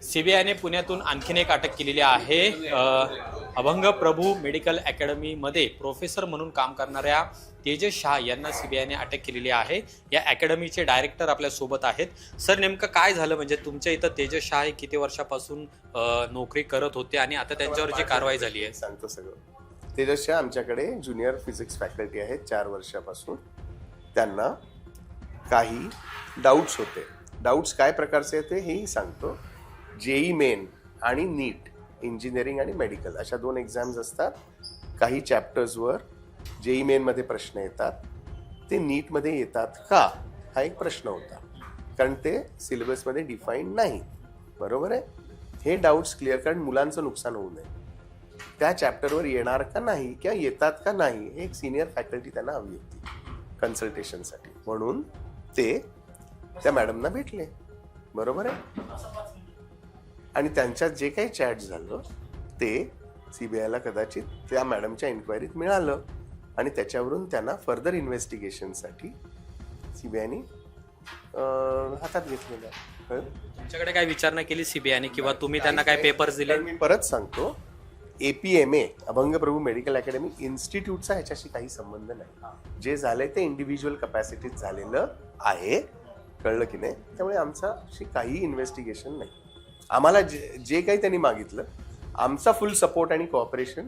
सीबीआयने पुण्यातून आणखीन एक अटक केलेली आहे. अभंग प्रभू मेडिकल अकॅडमीमध्ये प्रोफेसर म्हणून काम करणाऱ्या तेजस शाह यांना सीबीआयने अटक केलेली आहे. या अकॅडमीचे डायरेक्टर आपल्या सोबत आहेत. सर, नेमकं काय झालं, म्हणजे तुमच्या इथं तेजस शाह हे किती वर्षापासून नोकरी करत होते आणि आता त्यांच्यावर जी कारवाई झाली आहे? सांगतो सगळं. तेजस शाह आमच्याकडे ज्युनियर फिजिक्स फॅकल्टी आहेत 4 वर्षापासून. त्यांना काही डाऊट्स होते. डाऊट्स काय प्रकारचे होते हेही सांगतो. जेई मेन आणि नीट, इंजिनिअरिंग आणि मेडिकल अशा 2 एक्झाम्स असतात. काही चॅप्टर्सवर जेई मेनमध्ये प्रश्न येतात, ते नीटमध्ये येतात का, हा एक प्रश्न होता. कारण ते सिलेबसमध्ये डिफाईन नाही. बरोबर आहे. हे डाऊट्स क्लिअर, कारण मुलांचं नुकसान होऊ नये. त्या चॅप्टरवर येणार का नाही किंवा येतात का नाही, हे एक सिनियर फॅकल्टी त्यांना हवी होती कन्सल्टेशनसाठी. म्हणून ते त्या मॅडमना भेटले. बरोबर आहे. आणि त्यांच्यात जे काही चॅट झालं ते सीबीआयला कदाचित त्या मॅडमच्या इन्क्वायरीत मिळालं आणि त्याच्यावरून त्यांना फर्दर इन्व्हेस्टिगेशनसाठी सीबीआयने हातात घेतलेलं आहे. तुमच्याकडे काय विचारणा केली सीबीआयने किंवा तुम्ही त्यांना काय पेपर्स दिले? मी परत सांगतो, APMA अभंग प्रभू मेडिकल अकॅडमी इन्स्टिट्यूटचा ह्याच्याशी काही संबंध नाही. जे झालंय ते इंडिव्हिज्युअल कपॅसिटीत झालेलं आहे. कळलं की नाही? त्यामुळे आमच्याशी काही इन्व्हेस्टिगेशन नाही. आम्हाला जे काही त्यांनी मागितलं, आमचा फुल सपोर्ट आणि कोऑपरेशन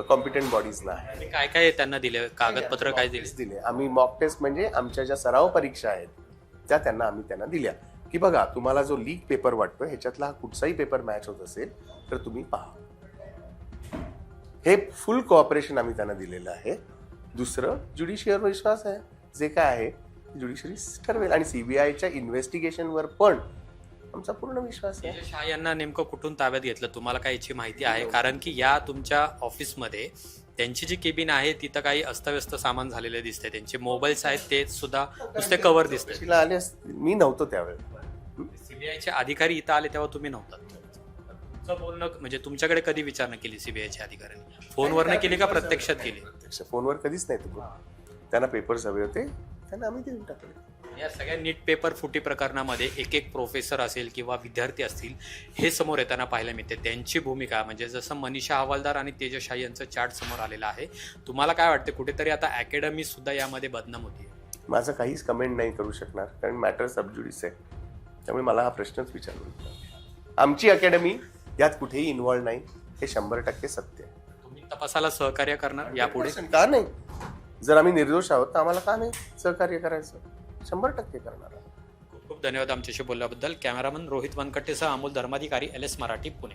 कॉम्पिटंट बॉडीजला आहे. काय काय त्यांना दिले कागदपत्र, काय दिले? आम्ही मॉक टेस्ट म्हणजे आमच्या ज्या सराव परीक्षा आहेत त्या त्यांना दिल्या, की बघा तुम्हाला जो लीक पेपर वाटतोय ह्याच्यातला हा कुठचाही पेपर मॅच होत असेल तर तुम्ही पहा. हे फुल कोऑपरेशन आम्ही त्यांना दिलेलं आहे. दुसरं, ज्युडिशियरवर विश्वास आहे. जे काय आहे ज्युडिशरी ठरवेल आणि सीबीआयच्या इन्व्हेस्टिगेशनवर पण आमचा पूर्ण विश्वास आहे. तेजस शाह यांना नेमकं कुठून ताब्यात घेतलं, तुम्हाला काय याची माहिती आहे? कारण की या तुमच्या ऑफिसमध्ये त्यांची जी केबिन आहे तिथं काही अस्तव्यस्त सामान झालेले दिसते. त्यांचे मोबाईल्स आहेत ते सुद्धा नुसते कव्हर दिसते. मी नव्हतो त्यावेळेला. सीबीआयचे अधिकारी इथं आले तेव्हा तुम्ही नव्हतात. तुमचं बोलणं म्हणजे तुमच्याकडे कधी विचारणा केली सीबीआयच्या अधिकाऱ्यांनी? फोनवरनं केली का प्रत्यक्षात केली? प्रत्यक्ष फोनवर कधीच नाही. त्यांना पेपर्स हवे होते, त्यांना आम्ही देऊन टाकले. या सगळ्या नीट पेपर फुटी प्रकरणामध्ये एक प्रोफेसर असेल किंवा विद्यार्थी असतील हे समोर येताना पाहायला मिळते. त्यांची भूमिका म्हणजे जसं मनीषा हवालदार आणि तेजस शाह यांचं चार्ट समोर आलेलं आहे. तुम्हाला काय वाटतं, कुठेतरी आता अकॅडमी सुद्धा यामध्ये बदनाम होती? माझं काहीच कमेंट नाही करू शकणार, कारण मॅटर सबज्युडिस आहे. त्यामुळे मला हा प्रश्नच विचारू. आमची अकॅडमी यात कुठेही इन्व्हॉल्व नाही, हे 100% सत्य आहे. तुम्ही तपासाला सहकार्य करणार यापुढे? का नाही? जर आम्ही निर्दोष आहोत तर आम्हाला का नाही सहकार्य करायचं? 100% करणार. खूप खूप धन्यवाद आमच्याशी बोलल्याबद्दल. कॅमेरामन रोहित वनकट्टेसह अमोल धर्माधिकारी, LS मराठी, पुणे.